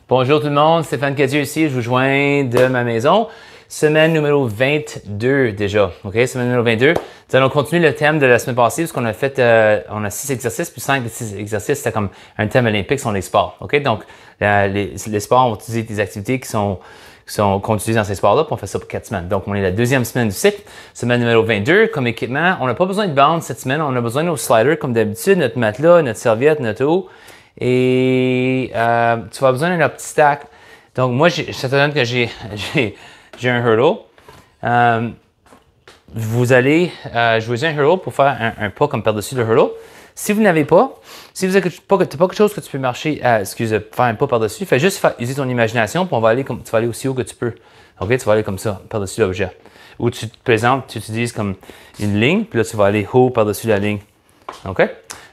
Bonjour tout le monde, Stéphane Cadieux ici, je vous joins de ma maison. Semaine numéro 22 déjà, ok? Semaine numéro 22. Nous allons continuer le thème de la semaine passée parce qu'on a fait, on a 6 exercices, puis 5 de 6 exercices, c'était comme un thème olympique sur les sports, ok? Donc, les sports ont utilisé des activités qu'on utilise dans ces sports-là, puis on fait ça pour 4 semaines. Donc, on est la deuxième semaine du cycle, semaine numéro 22. Comme équipement, on n'a pas besoin de bandes cette semaine, on a besoin de nos sliders comme d'habitude, notre matelas, notre serviette, notre eau. Et tu vas avoir besoin d'un petit stack. Donc, moi, ça te donne que j'ai un hurdle. Vous allez jouer un hurdle pour faire un pas comme par-dessus le hurdle. Si vous n'avez pas, si vous n'avez pas quelque chose que tu peux marcher, faire un pas par-dessus, fais juste user ton imagination, puis tu vas aller aussi haut que tu peux. OK? Tu vas aller comme ça, par-dessus l'objet. Ou tu te présentes, tu utilises comme une ligne, puis là, tu vas aller haut par-dessus la ligne. OK?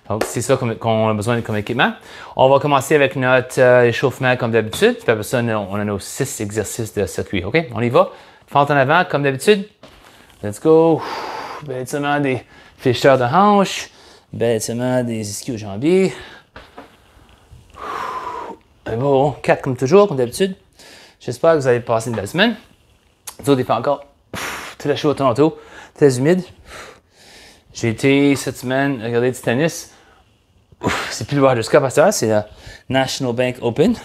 Donc, c'est ça qu'on a besoin comme équipement. On va commencer avec notre échauffement comme d'habitude. Puis après ça, on a nos 6 exercices de circuit. OK? On y va. Fente en avant comme d'habitude. Let's go. Bêtement des fléchisseurs de hanches. Bêtement des ischio-jambiers. Bon, 4 comme toujours, comme d'habitude. J'espère que vous allez passer une belle semaine. Nous autres, il fait encore très chaud à Toronto. Très humide. J'ai été cette semaine regarder du tennis. C'est plus le Ryder Cup à ça, c'est le National Bank Open. Il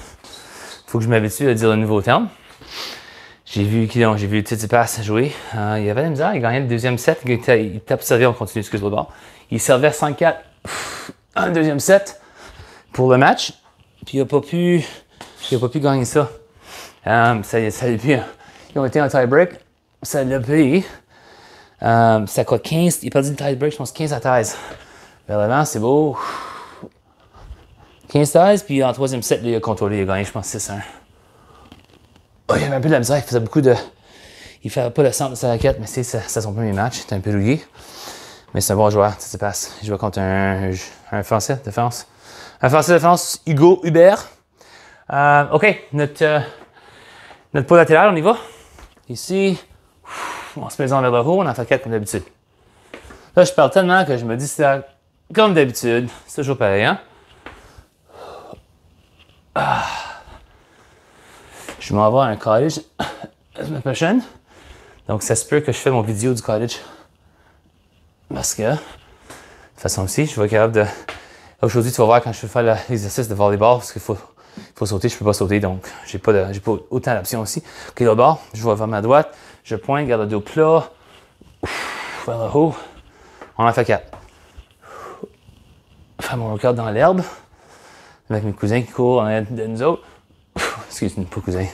faut que je m'habitue à dire le nouveau terme. J'ai vu Tsitsipas jouer. Il avait de la misère, il gagnait le deuxième set. Il tape servi, on continue, excuse-moi bord. Il servait 5-4 un deuxième set pour le match. Puis il n'a pas pu gagner ça. Ils ont été en tie-break. Ça l'a payé. Ça coûte 15, il a perdu le tie-break, je pense 15 à 13. Vers l'avant, c'est beau. 15-13, puis en troisième set, il a contrôlé, il a gagné, je pense 6-1. Oh, il avait un peu de la misère, il faisait beaucoup de... Il ne faisait pas le centre de sa raquette, mais c'est son premier match, il était un peu rouillé. Mais c'est un bon joueur, ça se passe. Il joue contre un Français de défense. Un Français de défense, Hugo Hubert. OK, notre pot latéral, on y va. Ici, on se présente vers le haut, on en fait 4 comme d'habitude. Là, je parle tellement que je me dis c'est comme d'habitude. C'est toujours pareil, hein? Je m'en vais à un college la semaine prochaine. Donc, ça se peut que je fais mon vidéo du college. Parce que, de toute façon aussi, je vais être capable de... Aujourd'hui, tu vas voir quand je vais faire l'exercice de volleyball, parce qu'il faut sauter, je ne peux pas sauter, donc j'ai pas autant d'options aussi. OK, là bas, je vais vers ma droite, je pointe, garde le dos plat, vers le haut. On en fait 4. Faire mon workout dans l'herbe, avec mes cousins qui courent en arrière de nous autres. Excuse-moi, pas cousin,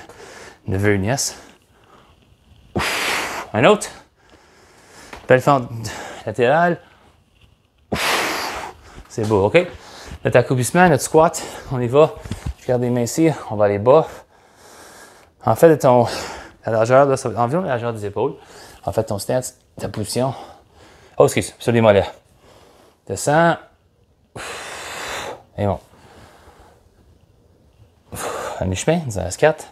neveu et nièce. Un autre. Belle fente latérale. C'est beau, OK? Notre accroupissement, notre squat, on y va. Je garde les mains ici, on va aller bas. En fait, la largeur, là, ça va être environ la largeur des épaules. En fait, ton stance, ta position. Oh, excuse, sur les mollets. Descends. Et bon. À mi-chemin, il en reste 4.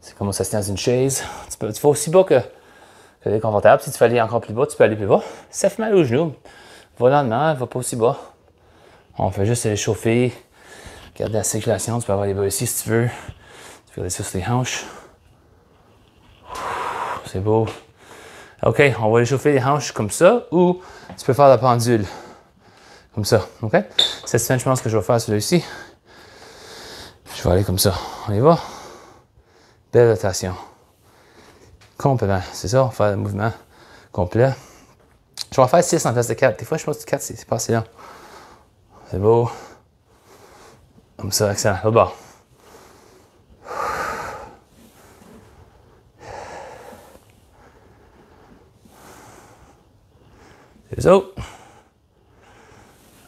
C'est comme ça se tient dans une chaise. Tu vas aussi bas que c'est confortable. Si tu veux aller encore plus bas, tu peux aller plus bas. Si ça fait mal aux genoux, va lentement, va pas aussi bas. On fait juste réchauffer. Garder la circulation. Tu peux avoir les bas ici si tu veux. Tu peux aller ça sur les hanches. C'est beau. OK, on va réchauffer les hanches comme ça ou tu peux faire la pendule. Comme ça. OK? Cette semaine, je pense que je vais faire celui-ci. Je vais aller comme ça. On y va. Belle rotation. Complètement. C'est ça, on va faire le mouvement complet. Je vais en faire 6 en place de 4. Des fois, je pense que 4, c'est pas assez long. C'est beau. Comme ça, excellent. Au bas. Les autres.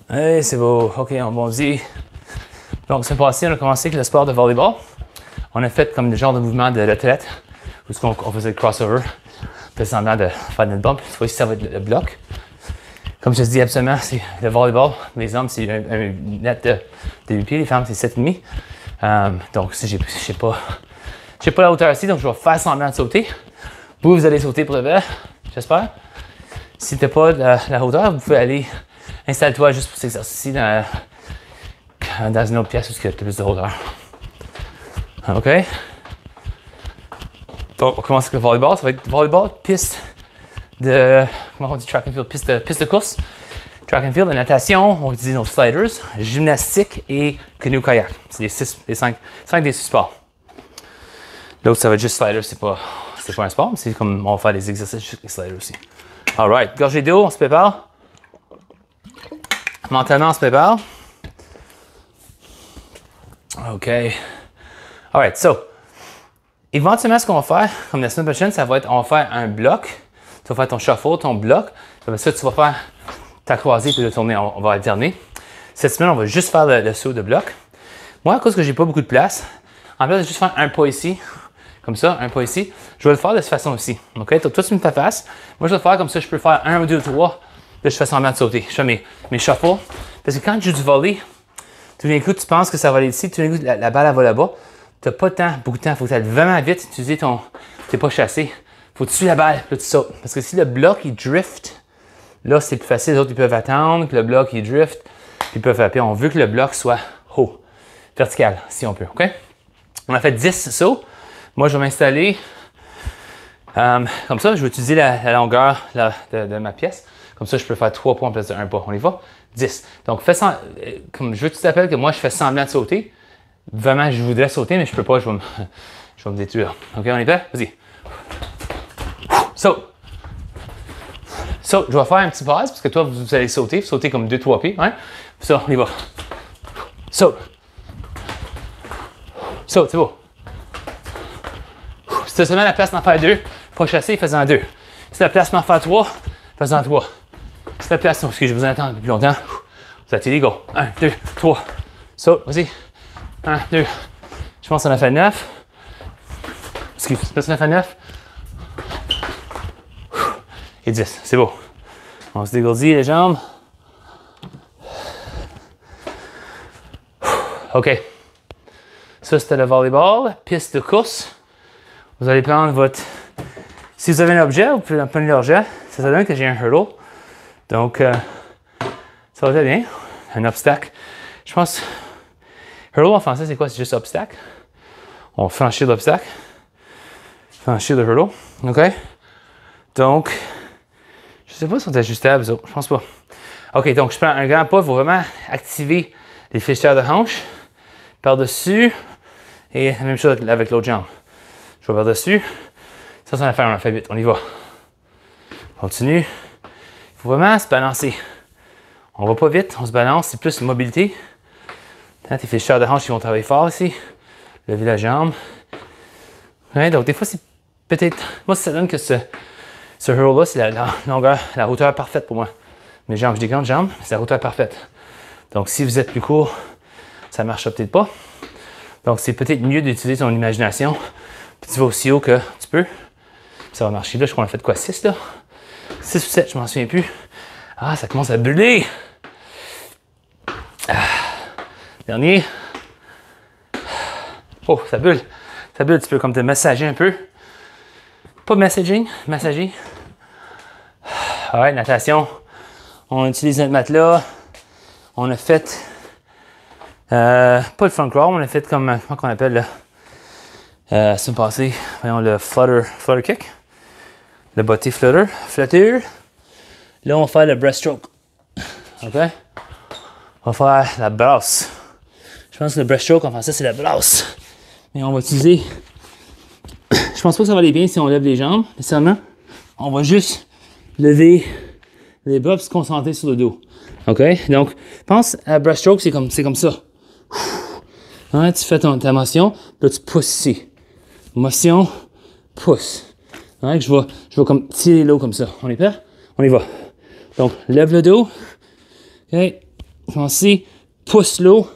Hey, c'est beau. OK, on bondit. Donc, c'est passé, on a commencé avec le sport de volleyball. On a fait comme le genre de mouvement de retraite, où on faisait le crossover, fait semblant de faire notre bump. Cette fois-ci, ça va être le bloc. Comme je te dis, absolument, c'est le volleyball. Les hommes, c'est un net de 8 pieds, les femmes, c'est 7,5. Donc, si j'ai pas la hauteur ici, donc je vais faire semblant de sauter. Vous allez sauter pour le verre, j'espère. Si tu n'as pas la hauteur, vous pouvez aller installe-toi juste pour cet exercice-ci dans une autre pièce où il y a plus de hauteur. OK? Donc, on commence avec le volleyball. Ça va être volleyball, piste de, comment on dit track and field? Piste de course. Track and field, la natation, on utilise nos sliders, gymnastique et canoe-kayak. C'est les 5 des 6 sports. L'autre, ça va être juste sliders, c'est pas un sport, mais c'est comme on va faire des exercices juste avec sliders aussi. Alright, gorgée d'eau, on se prépare. Mentalement, on se prépare. OK. Alright, so, éventuellement, ce qu'on va faire, comme la semaine prochaine, ça va être, on va faire un bloc. Tu vas faire ton shuffle, ton bloc. Après ça, tu vas faire ta croisée puis le tourner, on va alterner. Cette semaine, on va juste faire le saut de bloc. Moi, à cause que j'ai pas beaucoup de place, en place de juste faire un pas ici, comme ça, un pas ici, je vais le faire de cette façon aussi. OK? Donc, toi, tu me fais face. Moi, je vais le faire comme ça. Je peux faire 1, 2, 3. Là, je fais semblant de sauter. Je fais mes shuffles. Parce que quand je joue du volley, tout d'un coup, tu penses que ça va aller ici. Tout d'un coup, la balle, elle va là-bas. Tu n'as pas de temps, beaucoup de temps. Il faut que tu ailles vraiment vite. Utiliser tu n'es pas chassé. Il faut que tu suives la balle. Puis là, tu sautes. Parce que si le bloc, il drift, là, c'est plus facile. Les autres, ils peuvent attendre que le bloc, il drift. Puis ils peuvent frapper. On veut que le bloc soit haut, vertical, si on peut. OK? On a fait 10 sauts. Moi, je vais m'installer comme ça. Je vais utiliser la longueur de ma pièce. Comme ça, je peux faire 3 pas en place de 1 pas. On y va? 10. Donc, comme je veux que tu t'appelles que moi, je fais semblant de sauter. Vraiment, je voudrais sauter, mais je peux pas. Je vais me détruire. OK, on est prêt? Vas-y. Saute. Saute. Je vais faire un petit pause parce que toi, vous allez sauter. Sauter comme 2-3 pieds. Hein? Ça, on y va. Saute. Saute, c'est beau. Si tu as seulement la place d'en faire 2, pas chasser, fais-en 2. Si tu as la place d'en faire 3, fais-en 3. Si tu as la place, parce que j'ai besoin d'attendre plus longtemps, vous attirez, go. 1, 2, 3. Saute, vas-y. 1, 2. Je pense qu'on a fait 9. Excuse, on a fait 9. Et 10, c'est beau. On se dégourdit les jambes. OK. Ça, c'était le volleyball. Piste de course. Vous allez prendre votre... Si vous avez un objet, vous pouvez prendre l'objet. Ça donne que j'ai un hurdle. Donc, ça va très bien. Un obstacle. Je pense... Hurdle en français, c'est quoi? C'est juste obstacle. On franchit l'obstacle. Franchir le hurdle. OK? Donc, je ne sais pas si sont ajustables, ça. Je pense pas. OK, donc je prends un grand pas. Il faut vraiment activer les fléchisseurs de hanche. Par-dessus. Et la même chose avec l'autre jambe. Je vais par-dessus. Ça, on va faire 8. On y va. Continue. Il faut vraiment se balancer. On va pas vite, on se balance. C'est plus une mobilité. Tes fléchisseurs de hanche qui vont travailler fort ici. Lever la jambe. Ouais, donc, des fois, c'est peut-être... Moi, ça donne que ce hurdle-là, c'est la longueur, la hauteur parfaite pour moi. Mes jambes, j'ai des grandes jambes, c'est la hauteur parfaite. Donc, si vous êtes plus court, ça ne marchera peut-être pas. Donc, c'est peut-être mieux d'utiliser ton imagination. Puis, tu vas aussi haut que tu peux. Puis, ça va marcher. Là, je crois qu'on a fait quoi? 6, là? 6 ou 7, je m'en souviens plus. Ah, ça commence à brûler! Ah. Dernier. Oh, ça bulle. Ça bulle, tu peux comme te massager un peu. Pas messaging, massager. Ouais, natation. On utilise notre matelas. On a fait... pas le front crawl, on a fait comme... Comment on appelle là? C'est passé. Voyons, le flutter kick. Le body flutter. Là, on va faire le breaststroke. OK? On va faire la brasse. Je pense que le breaststroke, en français, c'est la brasse. Mais on va utiliser... Je pense pas que ça va aller bien si on lève les jambes, nécessairement. On va juste lever les bras et se concentrer sur le dos. OK? Donc, pense à breaststroke, c'est comme ça. Hein, tu fais ta motion, là tu pousses ici. Motion, pousse. Hein, je vais comme tirer l'eau comme ça. On est prêt? On y va. Donc, lève le dos. OK? Commence ici. Pousse l'eau.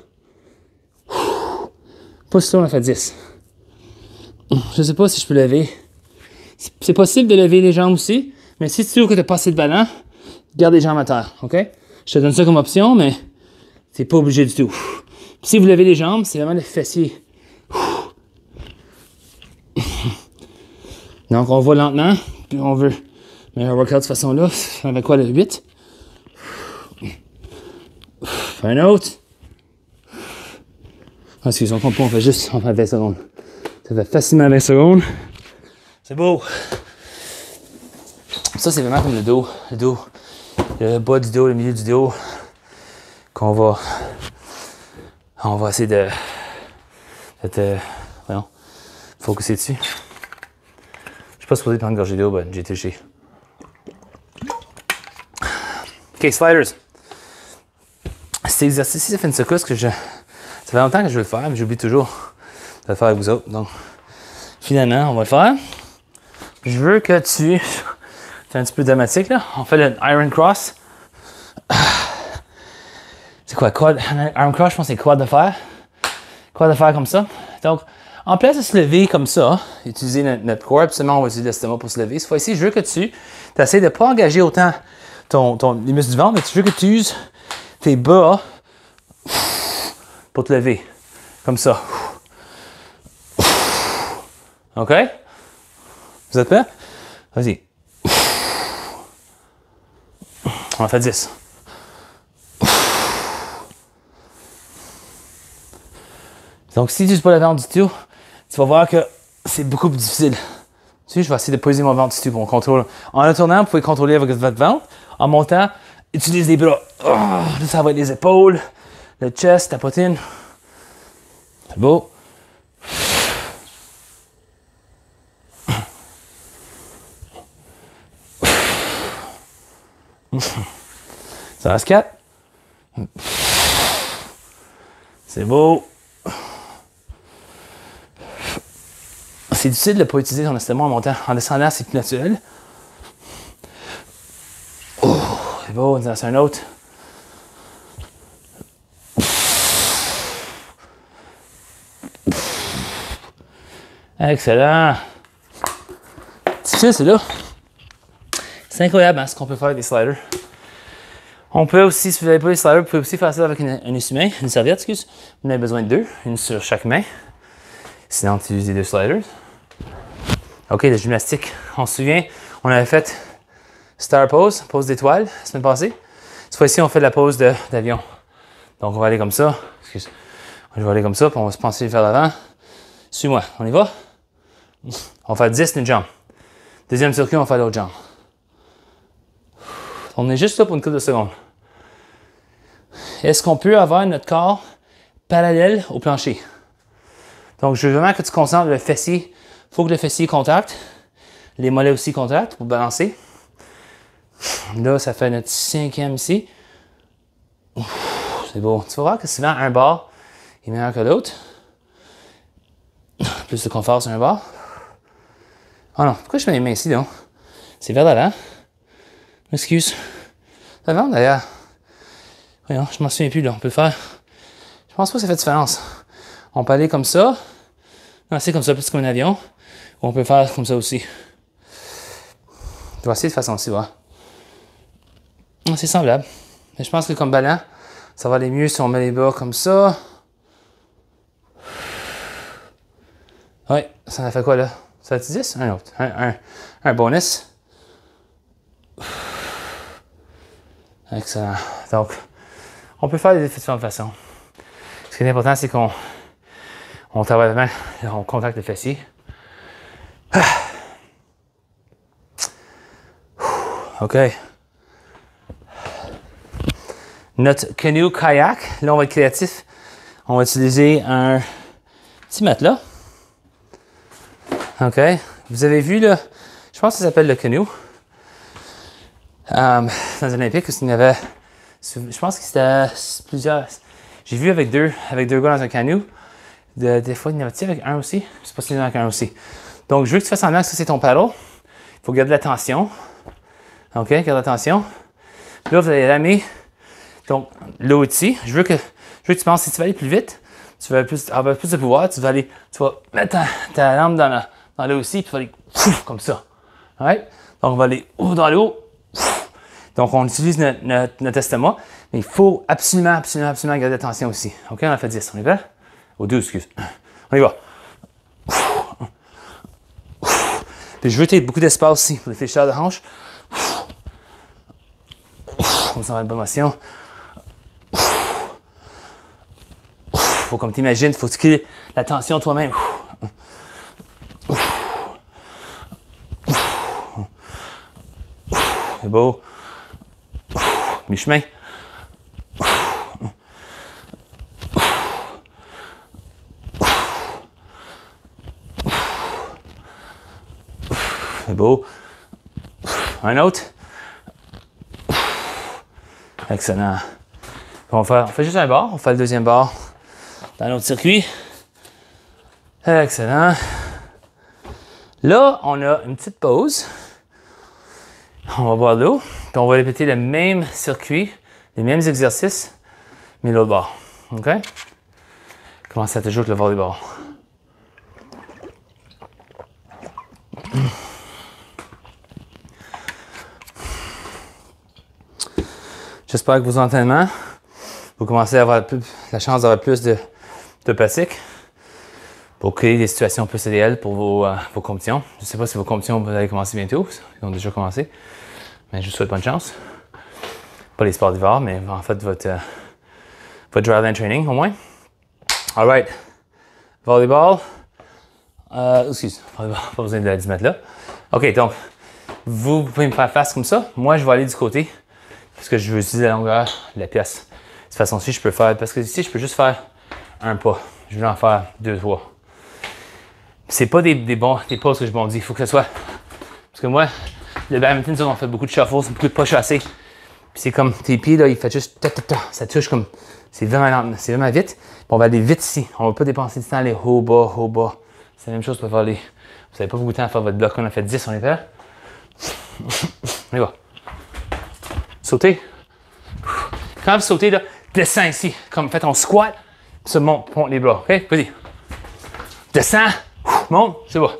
Pousse l'eau, on a fait 10. Je ne sais pas si je peux lever. C'est possible de lever les jambes aussi, mais si tu trouves que tu n'as pas assez de ballon, garde les jambes à terre, OK? Je te donne ça comme option, mais c'est pas obligé du tout. Puis si vous levez les jambes, c'est vraiment les fessiers. Donc, on va lentement, puis on veut mais un workout de cette façon-là. On avait quoi, le 8? Un autre. Ah, excusez, on compte pas, on fait 20 secondes. Ça fait facilement 20 secondes. C'est beau. Ça, c'est vraiment comme le dos. Le dos. Le bas du dos, le milieu du dos. On va essayer de voyons, focusser dessus. Je suis pas supposé prendre une gorgée d'eau, mais j'ai touché. OK, sliders. Cet exercice-ci, ça fait une secousse que ça fait longtemps que je veux le faire, mais j'oublie toujours de le faire avec vous autres. Donc, finalement, on va le faire. Je veux que tu... C'est un petit peu dramatique, là. On fait le Iron Cross. C'est quoi, quad? Iron Cross, je pense que c'est quad de fer. Quad de fer comme ça. Donc, en place de se lever comme ça, utiliser notre corps, absolument, on va utiliser l'estomac pour se lever. Cette fois-ci, je veux que tu essaies de ne pas engager autant les muscles du ventre, mais tu veux que tu uses tes bras pour te lever. Comme ça. OK? Vous êtes prêts? Vas-y. On en fait 10. Donc, si tu n'utilises pas le ventre du tout, tu vas voir que c'est beaucoup plus difficile. Tu sais, je vais essayer de poser mon ventre du tout pour contrôler. En le tournant, vous pouvez contrôler avec votre ventre. En montant, utilise les bras. Oh, là, ça va être les épaules, le chest, ta poitrine. C'est beau. Ça reste 4. C'est beau. C'est difficile de ne pas utiliser ton estomac en montant. En descendant, c'est plus naturel. Oh, c'est beau, on en fait un autre. Excellent. Difficile, c'est là. C'est incroyable hein, ce qu'on peut faire avec des sliders. On peut aussi, si vous n'avez pas les sliders, vous pouvez aussi faire ça avec un essuie-main, une serviette, excuse. Vous en avez besoin de 2, une sur chaque main. Sinon, tu utilises les 2 sliders. OK, la gymnastique. On se souvient, on avait fait Star Pose, pose d'étoile, la semaine passée. Cette fois-ci, on fait la pose d'avion. Donc, on va aller comme ça. Excuse. Je vais aller comme ça, puis on va se penser vers l'avant. Suis-moi, on y va? On va faire 10 d'une jambe. Deuxième circuit, on va faire l'autre jambe. On est juste là pour une couple de secondes. Est-ce qu'on peut avoir notre corps parallèle au plancher? Donc, je veux vraiment que tu concentres le fessier. Il faut que le fessier contacte. Les mollets aussi contactent pour balancer. Là, ça fait notre 5e ici. C'est beau. Tu vas voir que souvent, un bord est meilleur que l'autre. Plus de confort sur un bord. Oh non, pourquoi je mets les mains ici, donc? C'est vers l'avant. Excuse. L'avant, d'ailleurs. Voyons, je m'en souviens plus, là. On peut le faire. Je pense pas que ça fait différence. On peut aller comme ça. Non, c'est comme ça, plus comme un avion. Ou on peut faire comme ça aussi. Je vais essayer de façon-ci, voilà. C'est semblable. Mais je pense que comme ballon, ça va aller mieux si on met les bras comme ça. Oui, ça a fait quoi là? Ça fait 10? Un autre. Un bonus. Excellent. Donc, on peut faire des effets de différentes façons. Ce qui est important, c'est qu'on travaille vraiment, on contacte le fessier. OK. Notre canoe kayak, là on va être créatif. On va utiliser un petit matelas. OK. Vous avez vu là, je pense que ça s'appelle le canoe. Dans les Olympiques, il y en avait, je pense que c'était plusieurs. J'ai vu avec deux gars dans un canoe. Des fois, il y en avait-il avec un aussi? Je sais pas s'il y en a avec un aussi. Donc, je veux que tu fasses semblant que ça, c'est ton paddle. Il faut garder l'attention. OK, garde l'attention. Là, vous allez ramer donc, l'eau ici. Je veux que tu penses, si tu vas aller plus vite, tu vas avoir plus de pouvoir, tu vas mettre ta lampe dans l'eau aussi, puis tu vas aller comme ça. Right? Donc, on va aller dans l'eau. Donc, on utilise notre estomac, mais il faut absolument garder l'attention aussi. OK, on en fait 10. On est prêt? Ou 12, excuse. On y va. Puis je veux que tu aies beaucoup d'espace ici pour les fléchisseurs de hanche. On s'en va une bonne motion. Faut comme tu imagines, faut que tu crées l'attention toi-même. C'est beau. Mi-chemin. C'est beau. Un autre. Excellent. On fait juste un bar. On fait le deuxième bar dans notre circuit. Excellent. Là, on a une petite pause. On va boire de l'eau. Puis on va répéter le même circuit, les mêmes exercices, mais l'autre bord. OK? Commencez à toujours avec le volleyball. J'espère que vos entraînements, vous commencez à avoir la chance d'avoir plus de pratique pour créer des situations plus idéales pour vos compétitions. Je ne sais pas si vos compétitions vous allez commencer bientôt, ils ont déjà commencé, mais je vous souhaite bonne chance. Pas les sports d'hiver, mais en fait votre driveline training au moins. All right. Volleyball. Volleyball, pas besoin de 10 mètres là. OK, donc, vous pouvez me faire face comme ça. Moi, je vais aller du côté. Parce que je veux utiliser la longueur de la pièce. De cette façon-ci, je peux faire. Parce que ici, je peux juste faire un pas. Je vais en faire 2, 3. C'est pas des pauses que je bondis. Il faut que ce soit. Parce que moi, le badminton, on fait beaucoup de shuffles, beaucoup de pas chassés. Puis c'est comme tes pieds, là, il fait juste. Ça touche comme. C'est vraiment vite. Puis on va aller vite ici. On va pas dépenser du temps à aller haut, bas. C'est la même chose pour faire les. Vous n'avez pas beaucoup de temps à faire votre bloc. On a fait 10, on est prêt? On y va. Sautez. Quand vous sautez, là, descends ici. Comme faites ton squat, puis ça monte les bras. OK? Vas-y. Descends, monte, c'est bon.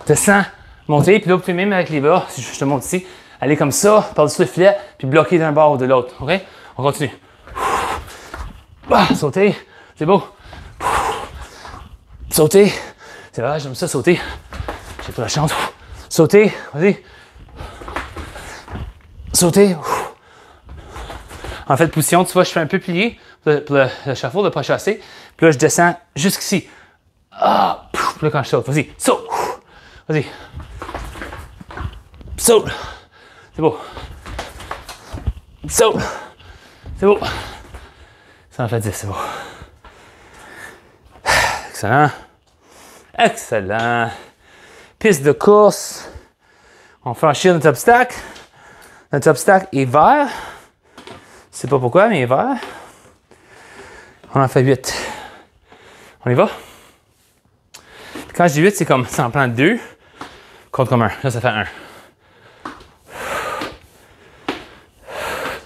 Descends, montez, puis là, vous pouvez même avec les bras, si je te monte ici, aller comme ça, par-dessus le filet, puis bloquer d'un bord ou de l'autre. OK? On continue. Sautez, c'est beau. Sautez. C'est vrai, j'aime ça, sauter. J'ai pas la chance. Sautez, vas-y. Sautez. En fait, position, tu vois, je fais un peu plié pour le chafaud de pas chasser. Puis là, je descends jusqu'ici. Puis là, quand je saute, vas-y, saute. Vas-y. Saute. C'est beau. Saute. C'est beau. Ça en fait 10, c'est beau. Excellent. Excellent. Piste de course. On franchit notre obstacle. Notre obstacle est vert. Je sais pas pourquoi, mais il est vert. On en fait 8. On y va? Quand je dis 8, c'est comme ça en prend 2. Compte comme 1. Là, ça fait 1.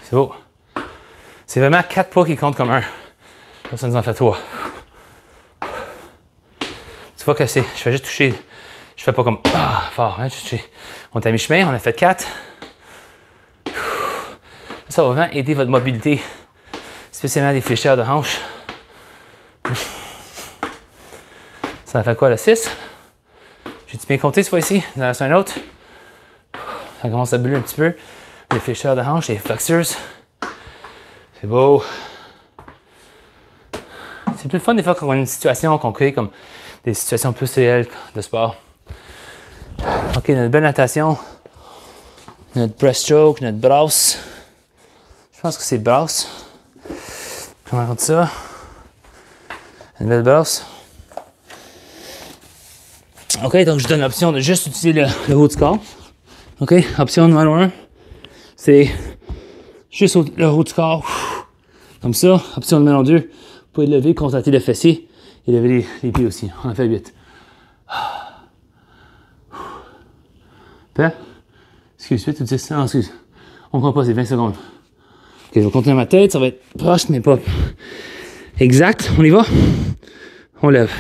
C'est beau. C'est vraiment 4 pas qui comptent comme 1. Là, ça nous en fait 3. Tu vois que c'est. Je fais juste toucher. Je fais pas comme fort. Hein, on est à mi-chemin, on a fait 4. Ça va vraiment aider votre mobilité, spécialement les flécheurs de hanche. Ça fait quoi, le 6? J'ai-tu bien compté cette fois-ci? Il en reste un autre. Ça commence à buller un petit peu. Les flécheurs de hanche, les flexors. C'est beau. C'est plus fun des fois quand on a une situation qu'on crée comme des situations plus réelles de sport. OK, notre belle natation. Notre breaststroke, notre brasse. Je pense que c'est brasse. Comment on dit ça? Une belle brasse. OK, donc je donne l'option de juste utiliser le haut du corps. OK, option numéro 1, c'est juste le haut du corps. Comme ça. Option numéro 2, vous pouvez lever, contracter le fessier et lever les pieds aussi. On en fait 8. Prêt? Excuse, 8 ou 10? Non, excuse. On ne compte pas, c'est 20 secondes. OK, je vais continuer ma tête, ça va être proche, mais pas exact. On y va? On lève.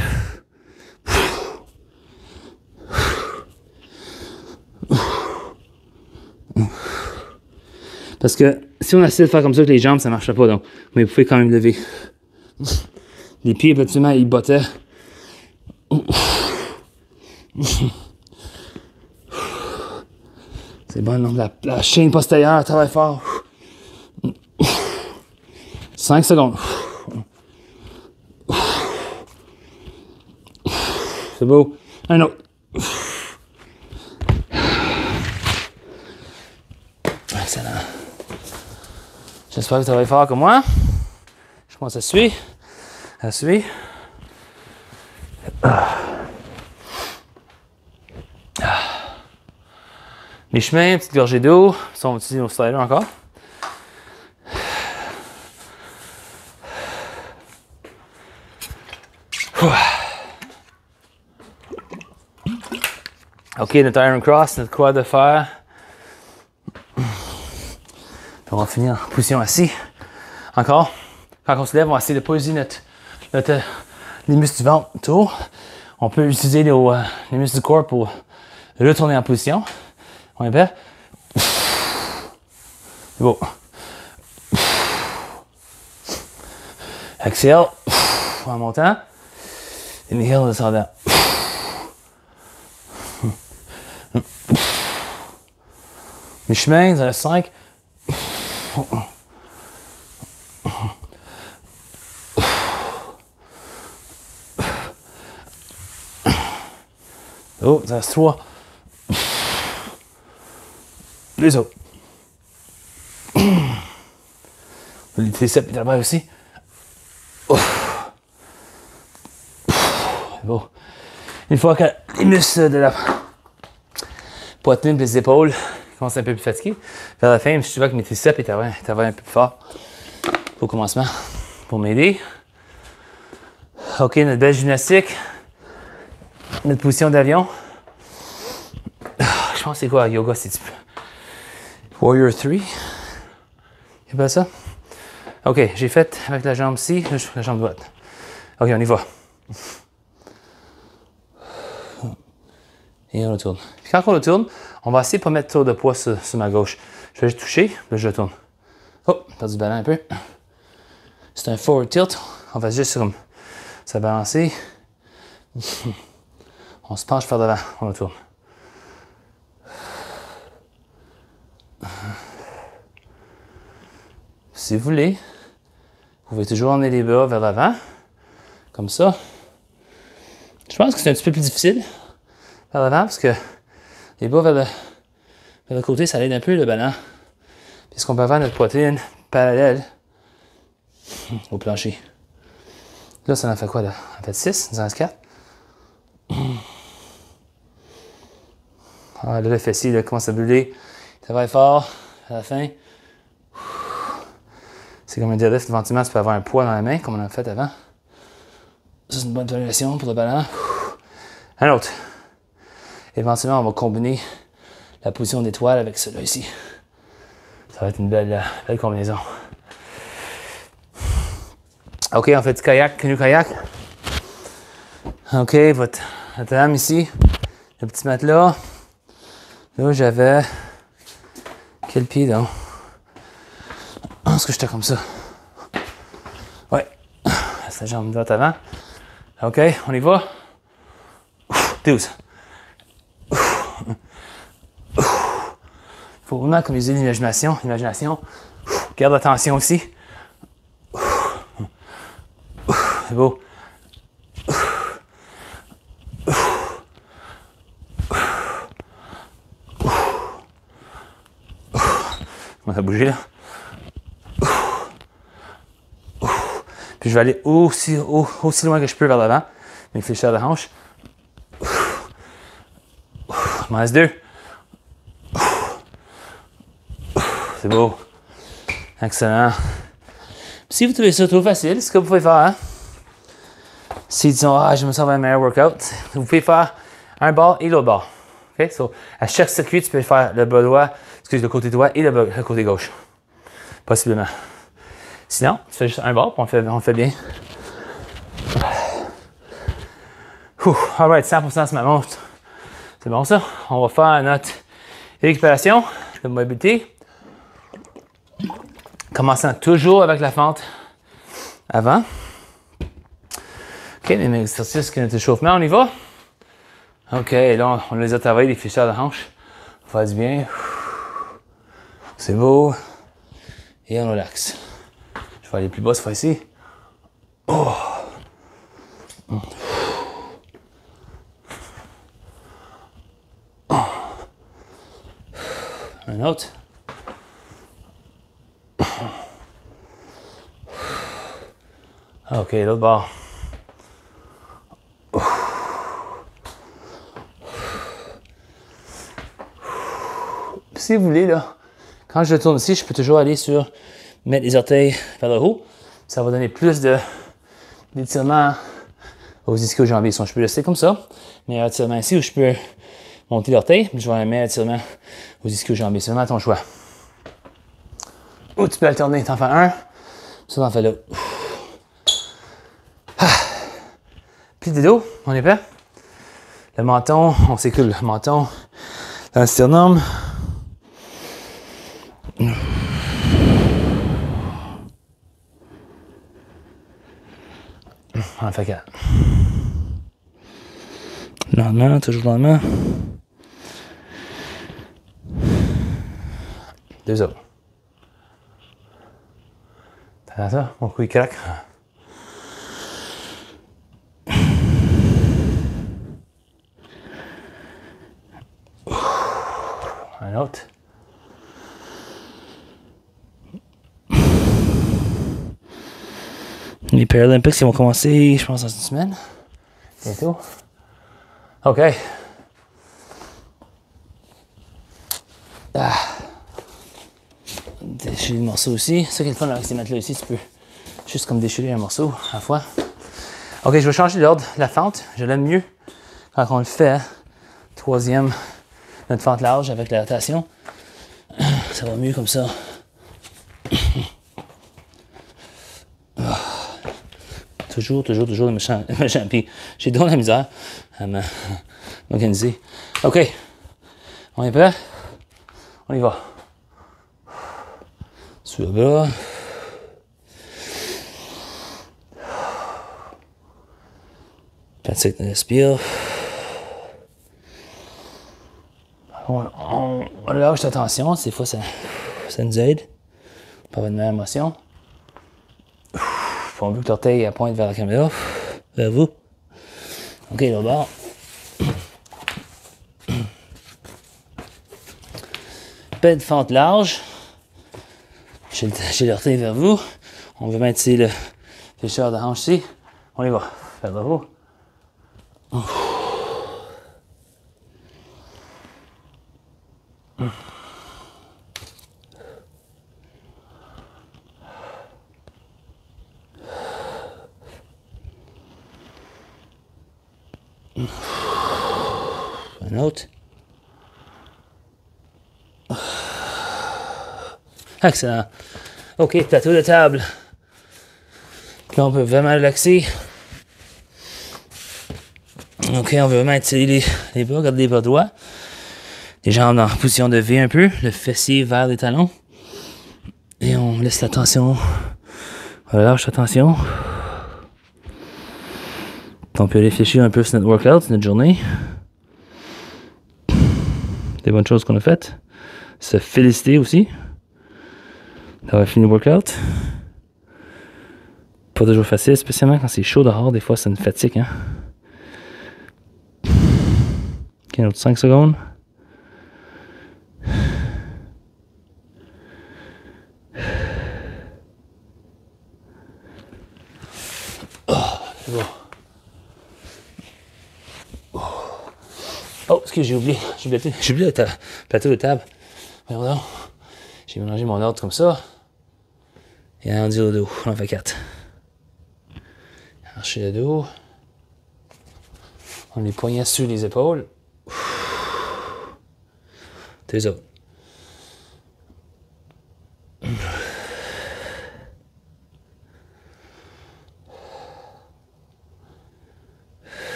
Parce que si on essaie de faire comme ça avec les jambes, ça ne marche pas. Donc, mais vous pouvez quand même lever. Les pieds, effectivement, ils bottaient. C'est bon, donc la chaîne postérieure travaille fort. 5 secondes. C'est beau. Un autre. Excellent. J'espère que tu travailles fort comme moi. Je pense que ça suit. Ça suit. Les chemins, petite gorgée d'eau. On va utiliser nos sliders encore. OK, notre Iron Cross, notre croix de fer. On va finir en position assise. Encore. Quand on se lève, on va essayer de ne pas utiliser les muscles du ventre autour. On peut utiliser les muscles du corps pour retourner en position. On est prêt? C'est beau. Exhale. En montant. Inhale en descendant. Les chemins, dans le 5. Oh, ça reste 3. Les autres. Les triceps là-bas aussi. Bon. Une fois que les muscles de la poitrine et les épaules commencent un peu plus fatigués, vers la fin, je vois que mes triceps étaient un peu plus forts au commencement pour m'aider. OK, notre belle gymnastique. Notre position d'avion. Je pense que c'est quoi? Yoga, c'est Warrior 3. C'est pas ça? OK, j'ai fait avec la jambe ci, la jambe droite. OK, on y va. Et on retourne. Puis quand on retourne, on va essayer de ne pas mettre trop de poids sur ma gauche. Je vais juste toucher, puis je retourne. Oh, perdu du ballon un peu. C'est un forward tilt. On va juste comme ça balancer. On se penche vers devant, on retourne. Si vous voulez, vous pouvez toujours emmener les bras vers l'avant, comme ça. Je pense que c'est un petit peu plus difficile vers l'avant parce que les bras vers le côté, ça aide un peu le ballon. Puisqu'on peut avoir notre poitrine parallèle au plancher. Là, ça en fait quoi là? Ça en fait 6, ça en fait 4. Ah, là, le fessier là, commence à brûler. Il travaille fort à la fin. C'est comme un deadlift. Éventuellement, tu peux avoir un poids dans la main, comme on a fait avant. Ça, c'est une bonne variation pour le ballon. Un autre. Éventuellement, on va combiner la position d'étoile avec celui-là ici. Ça va être une belle combinaison. OK, on fait du kayak, canoë kayak. OK, votre lame ici. Le petit matelas. Là, j'avais... Quel pied, donc? Est-ce que j'étais comme ça? Ouais. C'est la jambe droite avant. OK, on y va. 12. Il faut vraiment comme utiliser l'imagination. Garde attention aussi. C'est beau. On va bouger là. Puis je vais aller aussi loin que je peux vers l'avant. Avec fléchir de hanche. Il m'en reste 2. C'est beau. Excellent. Si vous trouvez ça trop facile, ce que vous pouvez faire, hein? Si disons, je me sens un meilleur workout, vous pouvez faire un bord et l'autre bord. Okay? So, à chaque circuit, tu peux faire le côté droit et le côté gauche. Possiblement. Sinon, tu fais juste un bord, puis on fait bien. Alright, 100% sur ma montre. C'est bon ça. On va faire notre récupération de mobilité. Commençant toujours avec la fente avant. OK, les exercices qui ont été échauffement, on y va. OK, là, on les a travaillés, les fléchisseurs de hanche. On va faire du bien. C'est beau. Et on relaxe. Je vais aller plus bas cette fois-ci. Oh. Un autre. OK, l'autre bord. Si vous voulez, là, quand je tourne ici, je peux toujours aller sur mettre les orteils vers le haut. Ça va donner plus d'étirement aux ischio-jambiers. Je peux rester comme ça, mais un étirement ici où je peux monter l'orteil, puis je vais mettre un étirement aux ischio-jambiers. C'est vraiment ton choix. Ou tu peux alterner, t'en fais un, ça t'en fais l'autre. Pli de dos, on est prêt? Le menton, on s'écoule le menton dans le sternum. On en fait 4. Lentement, toujours lentement. 2 autres. T'as ça? Mon cou il craque. Un autre. Les Paralympics, ils vont commencer, je pense, dans une semaine. Bientôt. OK. Déchirer le morceau aussi. C'est ça qui est le fun avec ces mètres-là ici. Tu peux juste comme déchirer un morceau à la fois. OK, je vais changer l'ordre de la fente. Je l'aime mieux quand on le fait. Troisième, notre fente large avec la rotation. Ça va mieux comme ça. Toujours le méchant pied. J'ai donc la misère à m'organiser. OK. On est prêt? On y va. Sur le bras. Pratique de respire. On lâche la tension. Des fois, ça nous aide. Pas avoir une meilleure émotion. On veut que l'orteil pointe vers la caméra, vers vous. OK, là bas. Pas de fente large. J'ai l'orteil vers vous. On veut mettre ici le flécheur de hanche ici. On y va. Vers le haut. Un autre. Excellent. OK, plateau de table. Là, on peut vraiment relaxer. OK, on veut vraiment étirer les bras, garder les bras droits. Les jambes en position de V un peu, le fessier vers les talons. Et on laisse la tension. On relâche la tension. On peut réfléchir un peu sur notre workout, notre journée. Des bonnes choses qu'on a faites. Se féliciter aussi d'avoir fini le workout. Pas toujours facile, spécialement quand c'est chaud dehors. Des fois, ça nous fatigue. Hein? OK, un autre 5 secondes. C'est bon. Oh, excuse, j'ai oublié le plateau de table. Pardon. J'ai mélangé mon ordre comme ça. Et rendu au dos. On en fait 4. Archer le dos. On les poignets sur les épaules. 2 autres.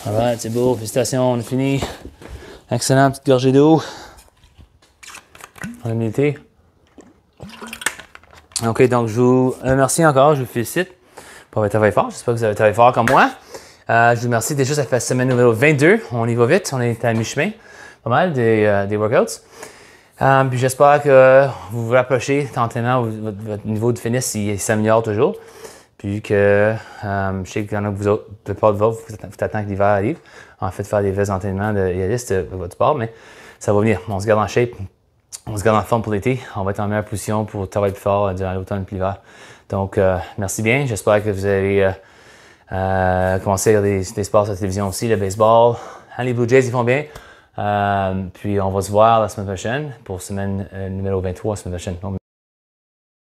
Alright, c'est beau, félicitations, on a fini. Excellent, petite gorgée d'eau. On a médité. OK, donc je vous remercie encore, je vous félicite pour votre travail fort. J'espère que vous avez travaillé fort comme moi. Je vous remercie déjà, ça fait semaine numéro 22. On y va vite, on est à mi-chemin, pas mal des workouts. Puis j'espère que vous vous rapprochez d'entraînement, votre niveau de fitness s'améliore toujours. Puis que je sais qu'il y en a que vous autres, la plupart de vous attendez que l'hiver arrive. En fait, faire des vrais entraînements de réalistes de votre sport. Mais ça va venir. On se garde en shape. On se garde en forme pour l'été. On va être en meilleure position pour travailler plus fort durant l'automne et l'hiver. Donc, merci bien. J'espère que vous avez commencé à regarder des sports sur la télévision aussi, le baseball. Les Blue Jays, ils font bien. Puis, on va se voir la semaine prochaine pour semaine numéro 23, la semaine prochaine.